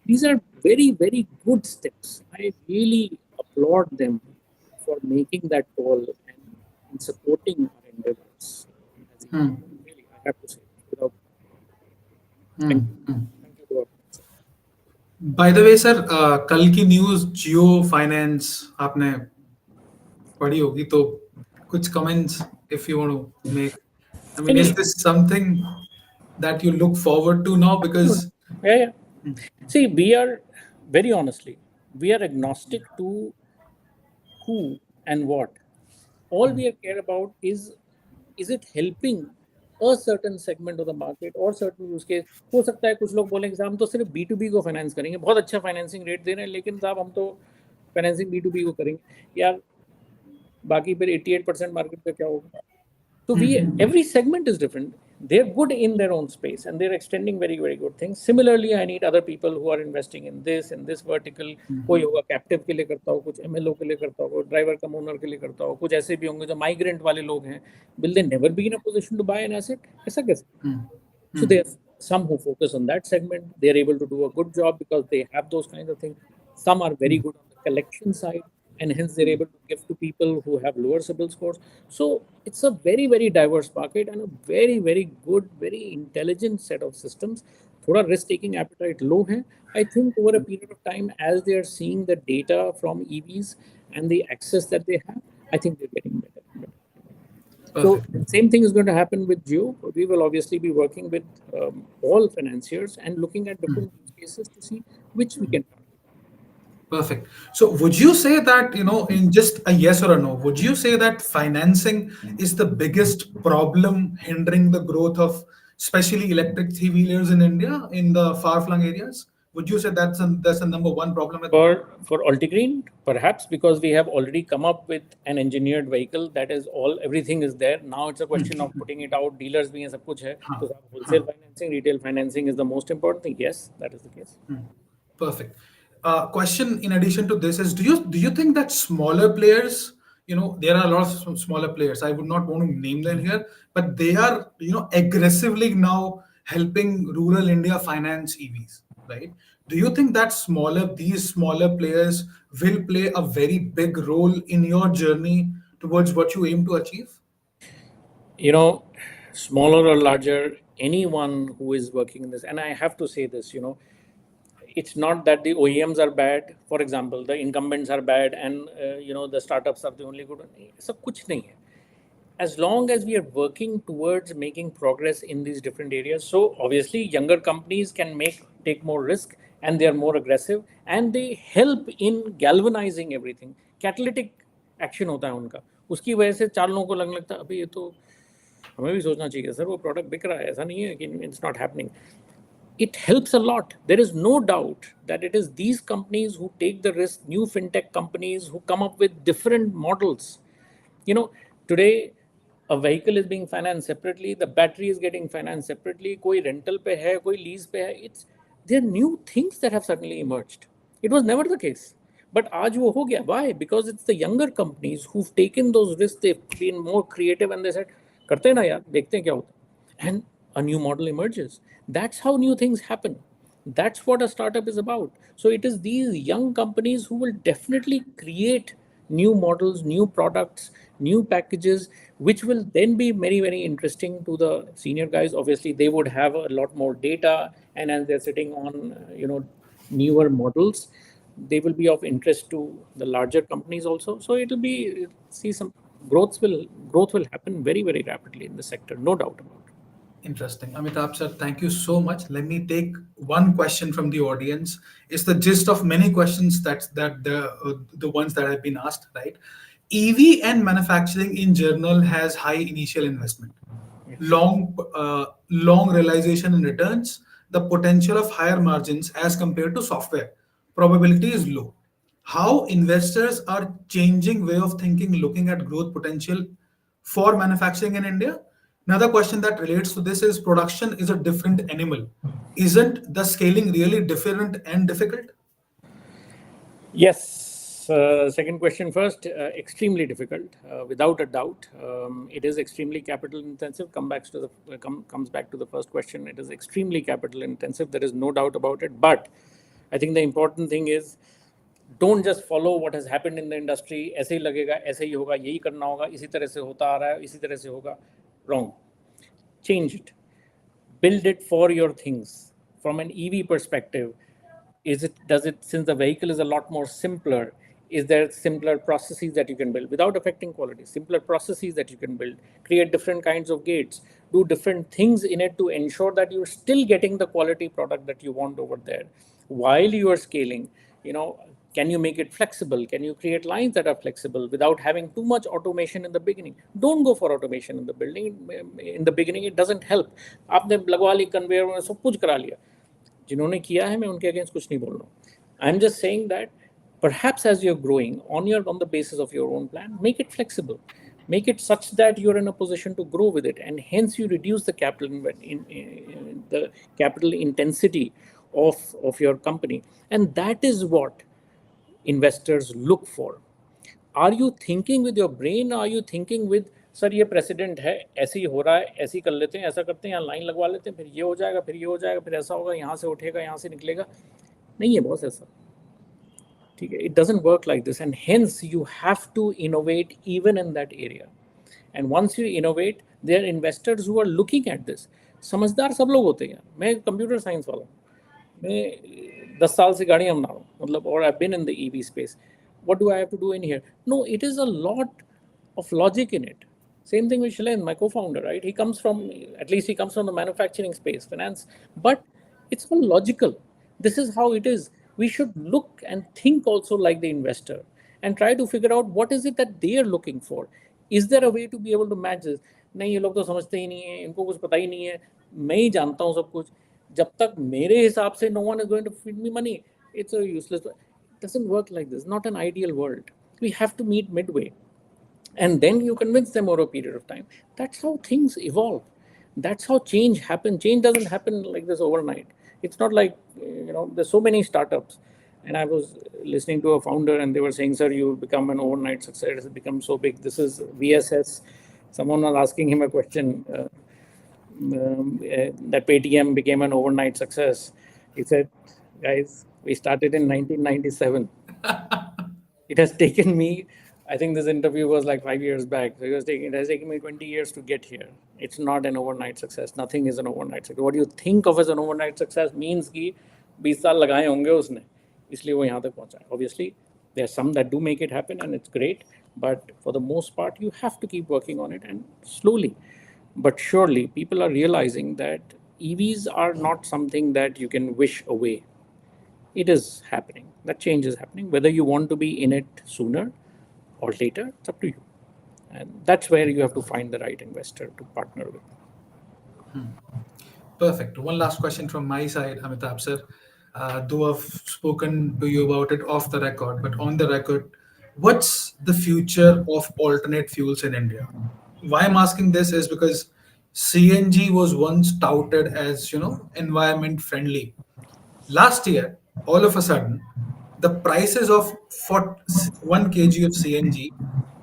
These are very, very good steps. I really applaud them for making that call and supporting our endeavors. As really, I have to say, without thank you, thank you to our friends. By the way sir, कल की news जियो finance आपने पढ़ी होगी, तो कुछ comments if you want to make, I mean, is Any, this something that you look forward to now? Because absolutely. Yeah, yeah. See, we are very honestly, we are agnostic to who and what. All we care about is it helping a certain segment of the market or certain use case. हो सकता है कुछ लोग बोलें कि साहब हम तो सिर्फ B2B को फाइनेंस करेंगे, बहुत अच्छा फाइनेंसिंग रेट दे रहे हैं, लेकिन साहब हम तो फाइनेंसिंग B2B को करेंगे यार, बाकी फिर 88% मार्केट पे क्या होगा। So every segment is different. They're good in their own space and they're extending very, very good things. Similarly, I need other people who are investing in this vertical. कोई होगा कैप्टिव के लिए करता हो, कुछ MLO के लिए करता हो, ड्राइवर कम ओनर के लिए करता हो, कुछ ऐसे भी होंगे जो माइग्रेंट वाले लोग हैं. Will they never be in a position to buy an asset? ऐसा कैसे? So there's some who focus on that segment. They're able to do a good job because they have those kinds of things. Some are very good on the collection side, and hence they're able to give to people who have lower CIBIL scores. So it's a very, very diverse market and a very, very good, very intelligent set of systems. थोड़ा risk taking appetite low है. I think over a period of time, as they are seeing the data from EVs and the access that they have, I think they're getting better and better. So perfect. same thing is going to happen with Geo. We will obviously be working with all financiers and looking at different use cases to see which we can target. Perfect. So, would you say that, in just a yes or a no, would you say that financing is the biggest problem hindering the growth of especially electric three wheelers in India in the far flung areas? Would you say that's a number one problem at the moment? For Altigreen, perhaps because we have already come up with an engineered vehicle that is all, everything is there. Now it's a question of putting it out. Dealers भी हैं, सब कुछ है. हाँ, तो wholesale हाँ. financing, retail financing is the most important thing. Yes, that is the case. Perfect. Question in addition to this is, do you think that smaller players, there are a lot of smaller players. I would not want to name them here, but they are, aggressively now helping rural India finance EVs, right? Do you think that these smaller players will play a very big role in your journey towards what you aim to achieve? You know, smaller or larger, anyone who is working in this, and I have to say this, it's not that the OEMs are bad. For example, the incumbents are bad, and the startups are the only good one. सब कुछ नहीं है. As long as we are working towards making progress in these different areas, so obviously younger companies can take more risk and they are more aggressive and they help in galvanizing everything. Catalytic action होता है उनका. उसकी वजह से चार लोगों को लगने लगता है अभी ये तो हमें भी सोचना चाहिए सर वो प्रोडक्ट बिक रहा है, ऐसा नहीं है कि it's not happening. It helps a lot. There is no doubt that it is these companies who take the risk, new fintech companies who come up with different models. You know, today a vehicle is being financed separately, the battery is getting financed separately, koi rental pe hai, koi lease pe hai. It's There are new things that have suddenly emerged. It was never the case. But aaj wo ho gaya. Why? Because it's the younger companies who've taken those risks, they've been more creative and they said, karte na yaar, dekhte hain kya hota. And a new model emerges. That's how new things happen. That's what a startup is about. So it is these young companies who will definitely create new models, new products, new packages, which will then be very, very interesting to the senior guys. Obviously, they would have a lot more data, and as they're sitting on, newer models, they will be of interest to the larger companies also. So it'll be see some growth will happen very, very rapidly in the sector, no doubt about it. Interesting. Amitabh sir, thank you so much. Let me take one question from the audience. It's the gist of many questions that the ones that have been asked, right? EV and manufacturing in general has high initial investment, Yes. long realization and returns. The potential of higher margins as compared to software probability is low. How investors are changing way of thinking, looking at growth potential for manufacturing in India. Another question that relates to this is production is a different animal. Isn't the scaling really different and difficult? Yes. Second question first. Extremely difficult, without a doubt. It is extremely capital intensive. Comes back to the first question. It is extremely capital intensive. There is no doubt about it. But I think the important thing is, don't just follow what has happened in the industry. ऐसे ही लगेगा, ऐसे ही होगा, यही करना होगा, इसी तरह से होता आ रहा है, इसी तरह से होगा. Wrong. Change it. Build it for your things. From an EV perspective, does it, since the vehicle is a lot more simpler, is there simpler processes that you can build without affecting quality, simpler processes that you can build, create different kinds of gates, do different things in it to ensure that you're still getting the quality product that you want over there while you are scaling. Can you make it flexible? Can you create lines that are flexible without having too much automation in the beginning? Don't go for automation in the building. In the beginning, it doesn't help. आपने लगवा ली conveyor में सब कुछ करा लिया. जिन्होंने किया है मैं उनके अगेंस्ट कुछ नहीं बोल रहा हूँ. I'm just saying that perhaps as you're growing on the basis of your own plan, make it flexible, make it such that you're in a position to grow with it, and hence you reduce the capital intensity of your company, and that is what investors look for. Are you thinking with your brain? Are you thinking with, sir ये president है, ऐसे ही हो रहा है, ऐसे ही कर लेते हैं, ऐसा करते हैं, यहाँ लाइन लगवा लेते हैं, फिर ये हो जाएगा, फिर ये हो जाएगा, फिर ऐसा होगा, यहाँ से उठेगा, यहाँ से निकलेगा. नहीं है बॉस ऐसा. ठीक है, it doesn't work like this, and hence you have to innovate even in that area. And once you innovate, there are investors who are looking at this. समझदार सब लोग होते हैं. मैं कंप्यूटर साइंस वाला हूँ. मैं 10 साल से गाड़ियाँ बना रहा हूँ, मतलब, or I've been in the EV space. What do I have to do in here? No, it is a lot of logic in it. Same thing with Shilen, my co-founder, right? At least he comes from the manufacturing space, finance, but it's all logical. This is how it is. We should look and think also like the investor and try to figure out what is it that they are looking for. Is there a way to be able to match this? नहीं, ये लोग तो समझते ही नहीं है, इनको कुछ पता ही नहीं है, मैं ही जानता हूँ सब कुछ. जब तक मेरे हिसाब से no one is going to feed me money, it's a useless. It doesn't work like this. Not an ideal world. We have to meet midway, and then you convince them over a period of time. That's how things evolve. That's how change happens. Change doesn't happen like this overnight. It's not like, there's so many startups, and I was listening to a founder and they were saying, sir, you become an overnight success, it's become so big. This is VSS. Someone was asking him a question, that Paytm became an overnight success. He said, guys, we started in 1997. It has taken me, I think this interview was like 5 years back. So it has taken me 20 years to get here. It's not an overnight success. Nothing is an overnight success. What you think of as an overnight success means कि 20 साल लगाए होंगे उसने, इसलिए वो यहाँ तक पहुँचा है. Obviously, there are some that do make it happen and it's great. But for the most part, you have to keep working on it, and slowly but surely people are realizing that EVs are not something that you can wish away. It is happening. That change is happening. Whether you want to be in it sooner or later, it's up to you. And that's where you have to find the right investor to partner with. Perfect. One last question from my side, Amitabh sir. Though I've spoken to you about it off the record, but on the record, what's the future of alternate fuels in India? Why I'm asking this is because CNG was once touted as, environment friendly. Last year, all of a sudden, the prices of 1 kg of CNG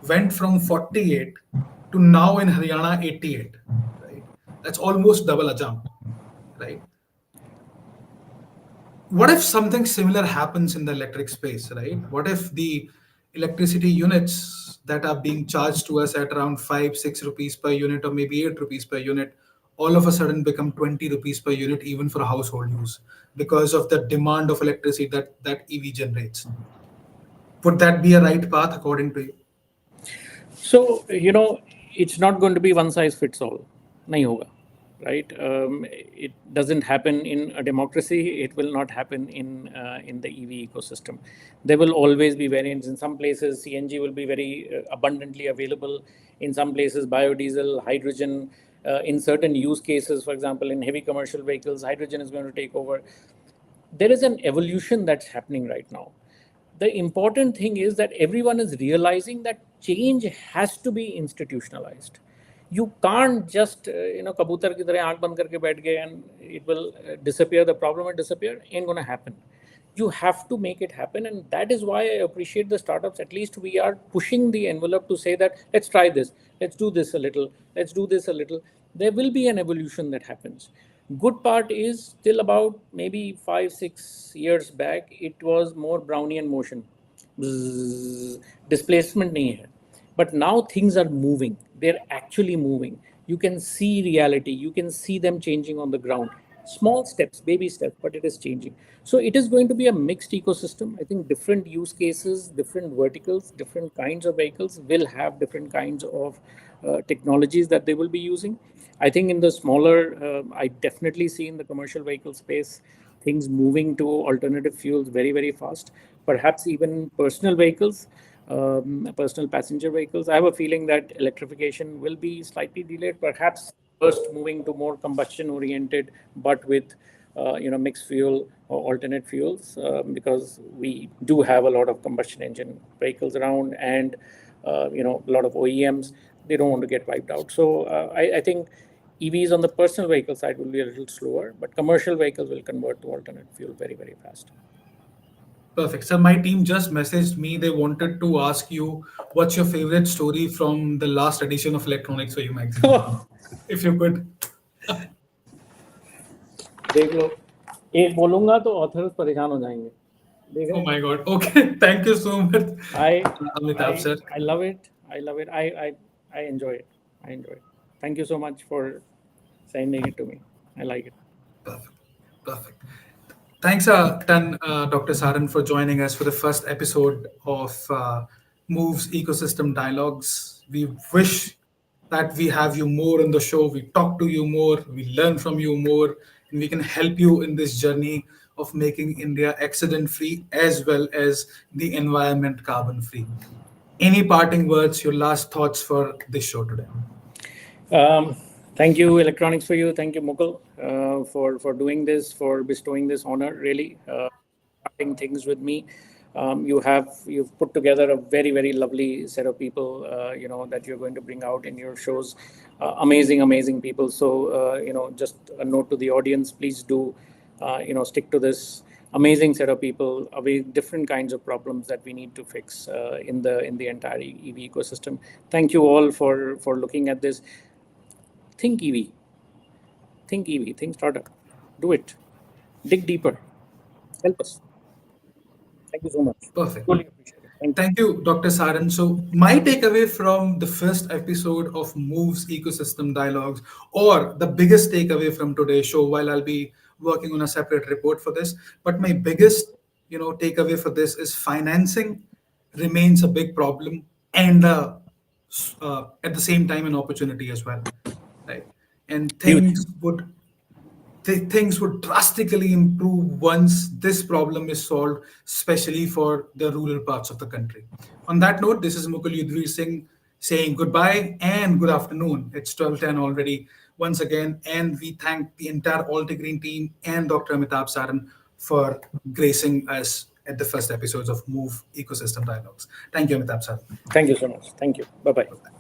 went from 48 to now in Haryana 88, right? That's almost double a jump, right? What if something similar happens in the electric space, right? What if the electricity units that are being charged to us at around 5, 6 rupees per unit, or maybe 8 rupees per unit, all of a sudden become 20 rupees per unit, even for household use, because of the demand of electricity that EV generates? Would that be a right path according to you? So, it's not going to be one size fits all. Nahi hoga, right? It doesn't happen in a democracy. It will not happen in the EV ecosystem. There will always be variants. In some places, CNG will be very abundantly available. In some places, biodiesel, hydrogen. In certain use cases, for example, in heavy commercial vehicles, hydrogen is going to take over. There is an evolution that's happening right now. The important thing is that everyone is realizing that change has to be institutionalized. You can't just kabutar ki tarah aankh band karke baith gaye and it will disappear. The problem will disappear. Ain't gonna happen. You have to make it happen, and that is why I appreciate the startups. At least we are pushing the envelope to say that let's try this, let's do this a little, let's do this a little. There will be an evolution that happens. Good part is till about maybe 5 6 years back, it was more Brownian motion. Bzzz, displacement nahi hai. But now things are moving. They're actually moving. You can see reality. You can see them changing on the ground. Small steps, baby steps, but it is changing. So it is going to be a mixed ecosystem. I think different use cases, different verticals, different kinds of vehicles will have different kinds of technologies that they will be using. I think in the smaller, I definitely see in the commercial vehicle space things moving to alternative fuels very, very fast. Perhaps even personal vehicles, personal passenger vehicles. I have a feeling that electrification will be slightly delayed, perhaps first moving to more combustion oriented, but with mixed fuel or alternate fuels, because we do have a lot of combustion engine vehicles around, and a lot of OEMs, they don't want to get wiped out. So I think EVs on the personal vehicle side will be a little slower, but commercial vehicles will convert to alternate fuel very, very fast. Perfect. So my team just messaged me. They wanted to ask you what's your favorite story from the last edition of Electronics for You magazine. If you could. देख लो, एक बोलूंगा तो authors परेशान हो जाएंगे. देख रहे Oh हैं? my God. Okay. Thank you so much, I Amitabh sir. I love it. I love it. I enjoy it. I enjoy it. Thank you so much for sending it to me. I like it. Perfect. Perfect. Thanks a ton, Dr. Saran, for joining us for the first episode of Move's Ecosystem Dialogues. We wish that we have you more on the show. We talk to you more, we learn from you more, and we can help you in this journey of making India accident free as well as the environment carbon free. Any parting words, your last thoughts for this show today? Thank you, Electronics for You. Thank you, Mukul, for doing this, for bestowing this honor. Really, starting things with me. You've put together a very, very lovely set of people. That you're going to bring out in your shows. Amazing, amazing people. So just a note to the audience: please do, stick to this amazing set of people, different kinds of problems that we need to fix in the entire EV ecosystem. Thank you all for looking at this. Think EV, think EV, think startup. Do it. Dig deeper. Help us. Thank you so much. Perfect. Truly appreciate it. Thank you. Thank you, Dr. Saran. So, my takeaway from the first episode of Move's Ecosystem Dialogues, or the biggest takeaway from today's show, while I'll be working on a separate report for this, but my biggest, takeaway for this is financing remains a big problem, and at the same time an opportunity as well, right? And Huge. things would drastically improve once this problem is solved, especially for the rural parts of the country. On that note, this is Mukul Yudhvir Singh saying goodbye and good afternoon. It's 12:10 already once again, and we thank the entire Altigreen team and Dr. Amitabh Saran for gracing us at the first episodes of Move Ecosystem Dialogues. Thank you, Amitabh Saran. Thank you so much. Thank you. Bye bye.